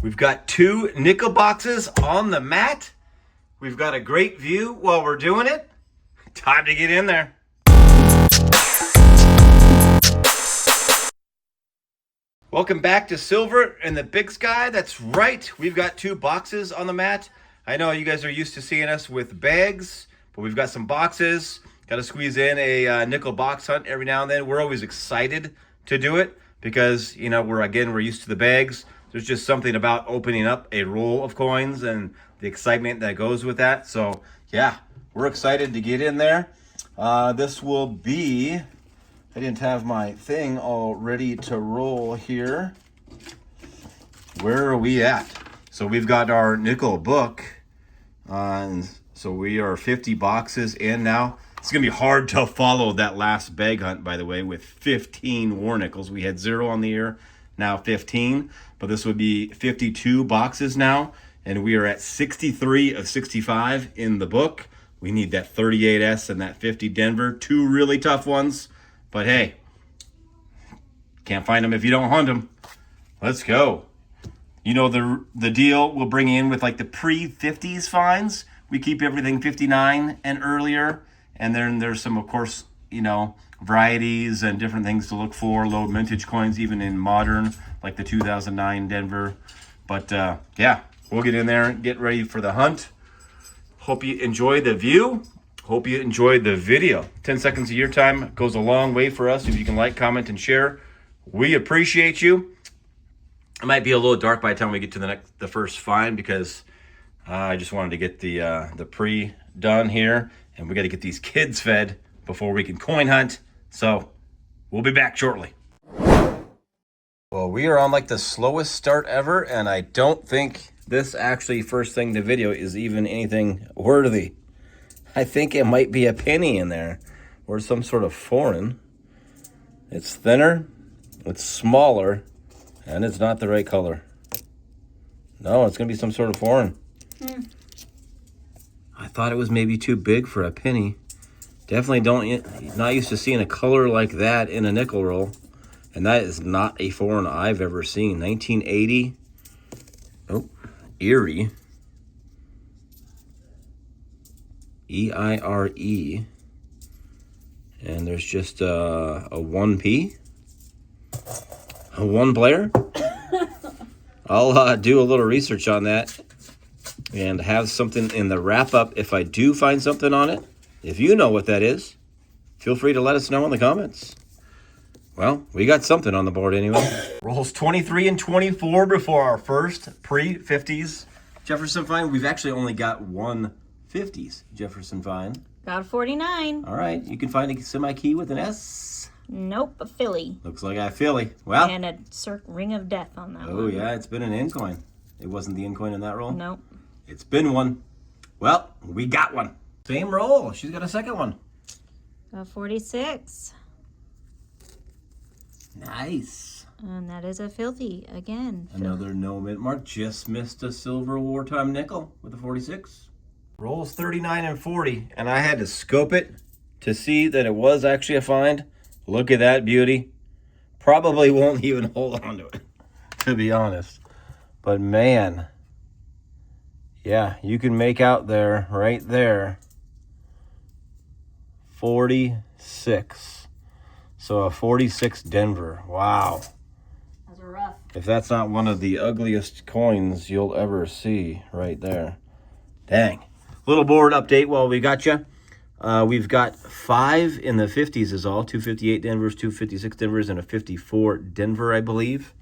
We've got 2 nickel boxes on the mat. We've got a great view while we're doing it. Time to get in there. Welcome back to Silver in the Big Sky. That's right, we've got 2 boxes on the mat. I know you guys are used to seeing us with bags, but we've got some boxes. Got to squeeze in a nickel box hunt every now and then. We're always excited to do it because, you know, we're used to the bags. There's just something about opening up a roll of coins and the excitement that goes with that. So, yeah, we're excited to get in there. This will be... I didn't have my thing all ready to roll here. Where are we at? So we've got our nickel book. So we are 50 boxes in now. It's going to be hard to follow that last bag hunt, by the way, with 15 war nickels. We had 0 on the year, now 15. But this would be 52 boxes now. And we are at 63 of 65 in the book. We need that 38S and that 50 Denver. 2 really tough ones. But hey, can't find them if you don't hunt them. Let's go. You know the deal we'll bring in with like the pre-50s finds. We keep everything 59 and earlier. And then there's some, of course, you know, varieties and different things to look for. Low mintage coins, even in modern, like the 2009 Denver. But yeah, we'll get in there and get ready for the hunt. Hope you enjoy the view. Hope you enjoyed the video. 10 seconds of your time goes a long way for us. If you can like, comment, and share, we appreciate you. It might be a little dark by the time we get to the first find because I just wanted to get the pre done here, and we got to get these kids fed before we can coin hunt. So we'll be back shortly. Well, we are on like the slowest start ever, and I don't think this actually first thing in the video is even anything worthy. I think it might be a penny in there or some sort of foreign. It's thinner, it's smaller, and it's not the right color. No, it's going to be some sort of foreign. I thought it was maybe too big for a penny. Definitely not used to seeing a color like that in a nickel roll. And that is not a foreign I've ever seen. 1980. Oh, Erie. E-I-R-E. And there's just a 1P. A 1 player. I'll do a little research on that and have something in the wrap-up if I do find something on it. If you know what that is, feel free to let us know in the comments. Well, we got something on the board anyway. Rolls 23 and 24 before our first pre-50s Jefferson find. We've actually only got 1 50s Jefferson find. Got a 49. All right, you can find a semi-key with an S. Nope, a Philly. Looks like a Philly. Well, and a ring of death on that one. Oh yeah, it's been an in coin. It wasn't the in coin in that roll? Nope. It's been one. Well, we got one. Same roll. She's got a second one. Got 46. Nice. And that is a filthy again. Another no mint mark. Just missed a silver wartime nickel with a 46. Rolls 39 and 40, and I had to scope it to see that it was actually a find. Look at that beauty. Probably won't even hold on to it, to be honest. But man, yeah, you can make out there, right there, 46. So a 46 Denver. Wow. Those are rough. If that's not one of the ugliest coins you'll ever see right there. Dang. Little board update while we got you. We've got 5 in the 50s is all. 258 Denvers, 256 Denvers, and a 54 Denver, I believe.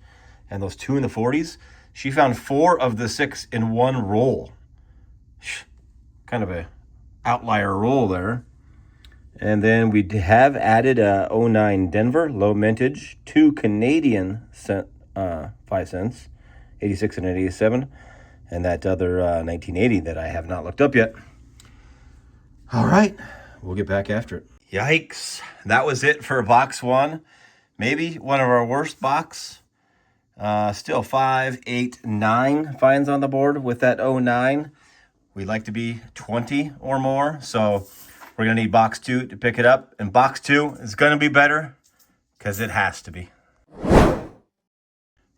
And those 2 in the 40s. She found 4 of the 6 in one roll. Kind of a outlier roll there. And then we have added a 09 Denver, low mintage, 2 Canadian 5 cents, 86 and 87. And that other 1980 that I have not looked up yet. All right, we'll get back after it. Yikes, that was it for box 1. Maybe one of our worst box. Still 5, 8, 9 finds on the board with that 09. We'd like to be 20 or more, so we're going to need box 2 to pick it up. And box 2 is going to be better because it has to be.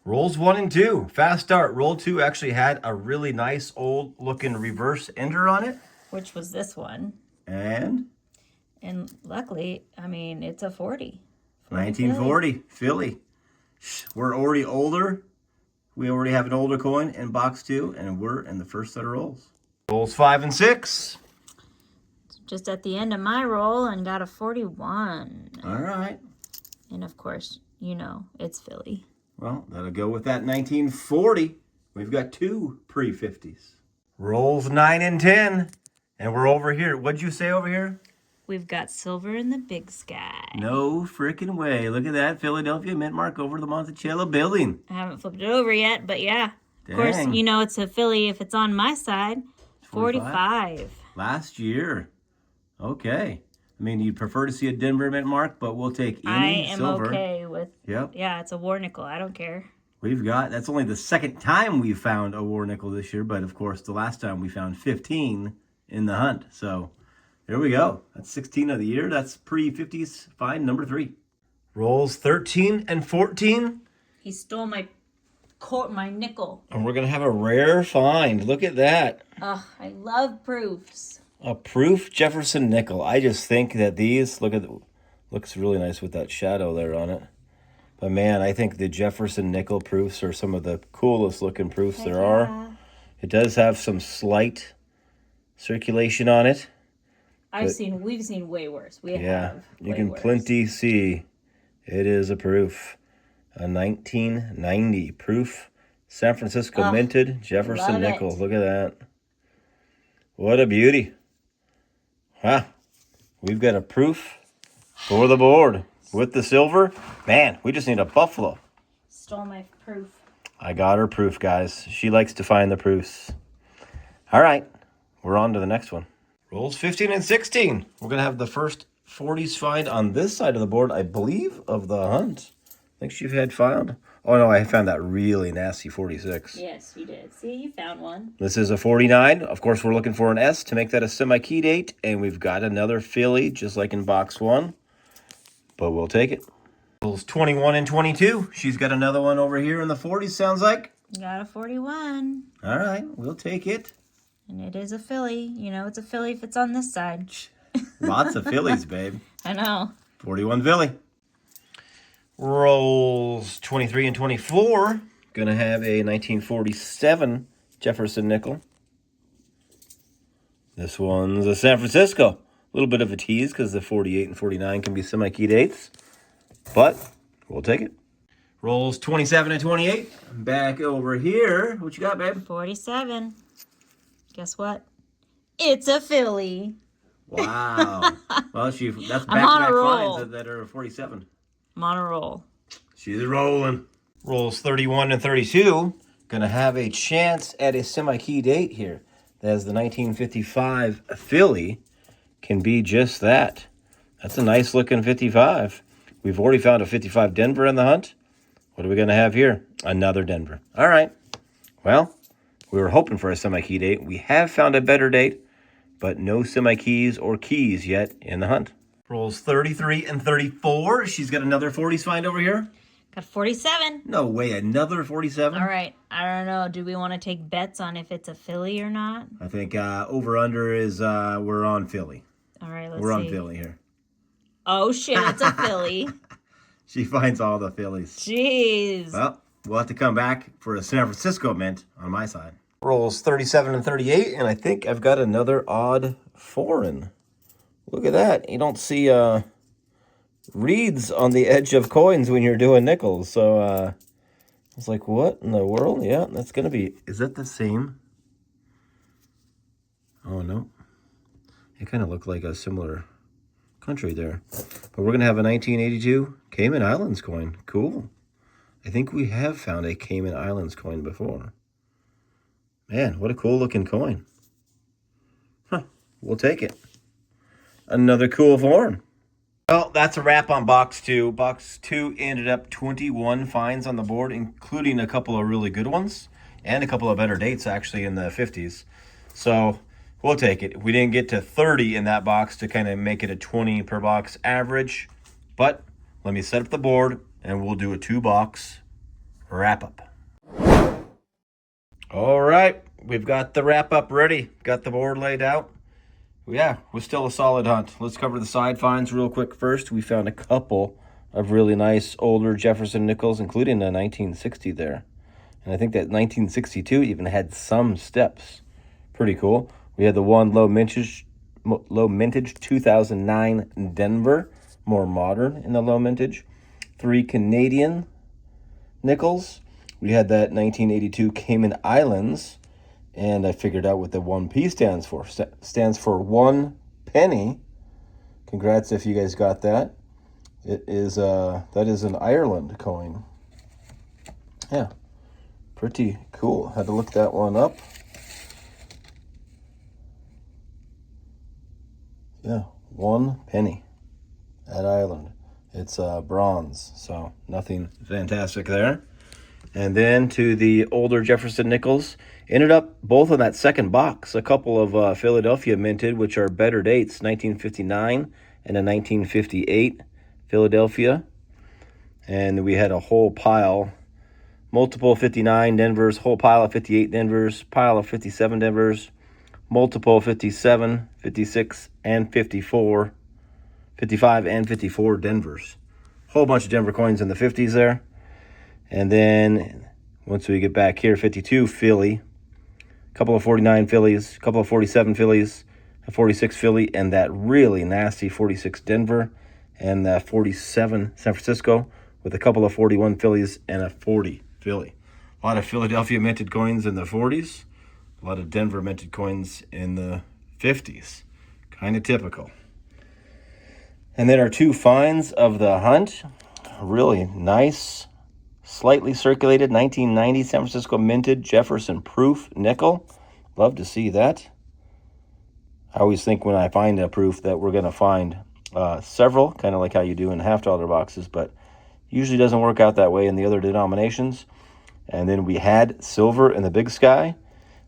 Rolls 1 and 2. Fast start. Roll 2 actually had a really nice old looking reverse ender on it. Which was this one. And luckily, I mean, it's a 40. 1940 Philly. We're already older. We already have an older coin in box 2, and we're in the first set of rolls. Rolls 5 and 6. Just at the end of my roll and got a 41. All right. And of course, you know, it's Philly. Well, that'll go with that 1940. We've got 2 pre-50s. Rolls 9 and 10. And we're over here. What'd you say over here? We've got silver in the big sky. No freaking way. Look at that Philadelphia mint mark over the Monticello building. I haven't flipped it over yet, but yeah. Dang. Of course, you know it's a Philly if it's on my side. 45. Last year. Okay. I mean, you'd prefer to see a Denver mint mark, but we'll take any silver. I am okay with, Yep. Yeah, it's a war nickel. I don't care. That's only the second time we've found a war nickel this year, but of course, the last time we found 15 in the hunt. So there we go. That's 16 of the year. That's pre-50s find number 3. Rolls 13 and 14. He stole my nickel. And we're going to have a rare find. Look at that. Ugh, I love proofs. A proof Jefferson nickel. I just think that these, looks really nice with that shadow there on it. But man, I think the Jefferson nickel proofs are some of the coolest looking proofs there are. It does have some slight circulation on it. We've seen way worse. You can plenty see it is a proof. A 1990 proof San Francisco minted Jefferson nickel. Look at that. What a beauty. Wow. We've got a proof for the board with the silver. Man, we just need a buffalo. Stole my proof. I got her proof, guys. She likes to find the proofs. All right. We're on to the next one. Rolls 15 and 16. We're going to have the first 40s find on this side of the board, I believe, of the hunt. I think she had found. Oh, no, I found that really nasty 46. Yes, you did. See, you found one. This is a 49. Of course, we're looking for an S to make that a semi-key date. And we've got another Philly, just like in box 1. But we'll take it. Rolls 21 and 22. She's got another one over here in the 40s, sounds like. Got a 41. All right, we'll take it. And it is a Philly. You know it's a Philly if it's on this side. Lots of Phillies, babe. I know. 41 Philly. Rolls 23 and 24. Gonna have a 1947 Jefferson nickel. This one's a San Francisco. A little bit of a tease because the 48 and 49 can be semi-key dates. But we'll take it. Rolls 27 and 28. Back over here. What you got, babe? 47. Guess what? It's a Philly. Wow. Well, that's back-to-back finds that are 47. I'm on a roll. She's rolling. Rolls 31 and 32. Gonna have a chance at a semi-key date here. As the 1955 Philly can be just that. That's a nice looking 55. We've already found a 55 Denver in the hunt. What are we gonna have here? Another Denver. All right. Well, we were hoping for a semi-key date. We have found a better date, but no semi-keys or keys yet in the hunt. Rolls 33 and 34. She's got another 40s find over here. Got 47. No way, another 47? All right. I don't know. Do we want to take bets on if it's a Philly or not? I think over-under is we're on Philly. All right, let's see. We're on Philly here. Oh, shit, it's a Philly. She finds all the Phillies. Jeez. Well, we'll have to come back for a San Francisco mint on my side. Rolls 37 and 38, and I think I've got another odd foreign. Look at that. You don't see reeds on the edge of coins when you're doing nickels. So I was like, what in the world? Yeah, that's going to be... Is that the same? Oh, no. It kind of looked like a similar country there. But we're going to have a 1982 Cayman Islands coin. Cool. I think we have found a Cayman Islands coin before. Man, what a cool looking coin. Huh, we'll take it. Another cool foreign. Well, that's a wrap on box 2. Box 2 ended up 21 finds on the board, including a couple of really good ones and a couple of better dates actually in the 50s. So we'll take it. We didn't get to 30 in that box to kind of make it a 20 per box average, but let me set up the board and we'll do a 2-box wrap-up. All right, we've got the wrap-up ready. Got the board laid out. Yeah, we're still a solid hunt. Let's cover the side finds real quick first. We found a couple of really nice older Jefferson nickels, including a 1960 there. And I think that 1962 even had some steps. Pretty cool. We had the one low mintage 2009 Denver, more modern in the low mintage. 3 Canadian nickels. We had that 1982 Cayman Islands, and I figured out what the 1P stands for. Stands for 1 penny. Congrats if you guys got that. It is that is an Ireland coin. Yeah, pretty cool. Had to look that one up. Yeah, 1 penny at Ireland. It's bronze, so nothing fantastic there. And then to the older Jefferson nickels. Ended up both in that second box. A couple of Philadelphia minted, which are better dates, 1959 and a 1958 Philadelphia. And we had a whole pile, multiple 59 Denvers, whole pile of 58 Denvers, pile of 57 Denvers, multiple 57, 56, and 54, 55 and 54 Denvers. Whole bunch of Denver coins in the 50s there. And then once we get back here, 52 Philly, a couple of 49 Phillies, a couple of 47 Phillies, a 46 Philly, and that really nasty 46 Denver, and that 47 San Francisco with a couple of 41 Phillies and a 40 Philly. A lot of Philadelphia minted coins in the 40s, a lot of Denver minted coins in the 50s. Kind of typical. And then our 2 finds of the hunt, really nice, slightly circulated 1990 San Francisco minted Jefferson proof nickel. Love to see that. I always think when I find a proof that we're going to find several, kind of like how you do in $50 boxes, but usually doesn't work out that way in the other denominations. And then we had silver in the Big Sky,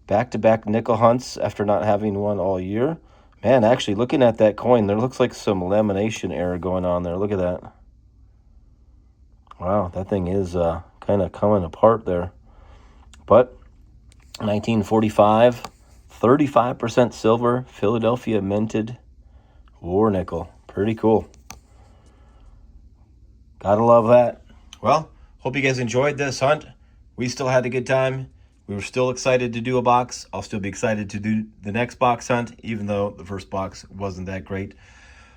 back-to-back nickel hunts after not having one all year. Man, actually, looking at that coin, there looks like some lamination error going on there. Look at that. Wow, that thing is kind of coming apart there. But 1945, 35% silver, Philadelphia minted war nickel. Pretty cool. Gotta love that. Well, hope you guys enjoyed this hunt. We still had a good time. We were still excited to do a box. I'll still be excited to do the next box hunt, even though the first box wasn't that great.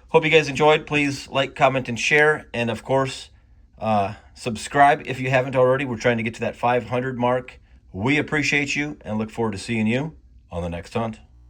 Hope you guys enjoyed. Please like, comment, and share. And of course, subscribe if you haven't already. We're trying to get to that 500 mark. We appreciate you and look forward to seeing you on the next hunt.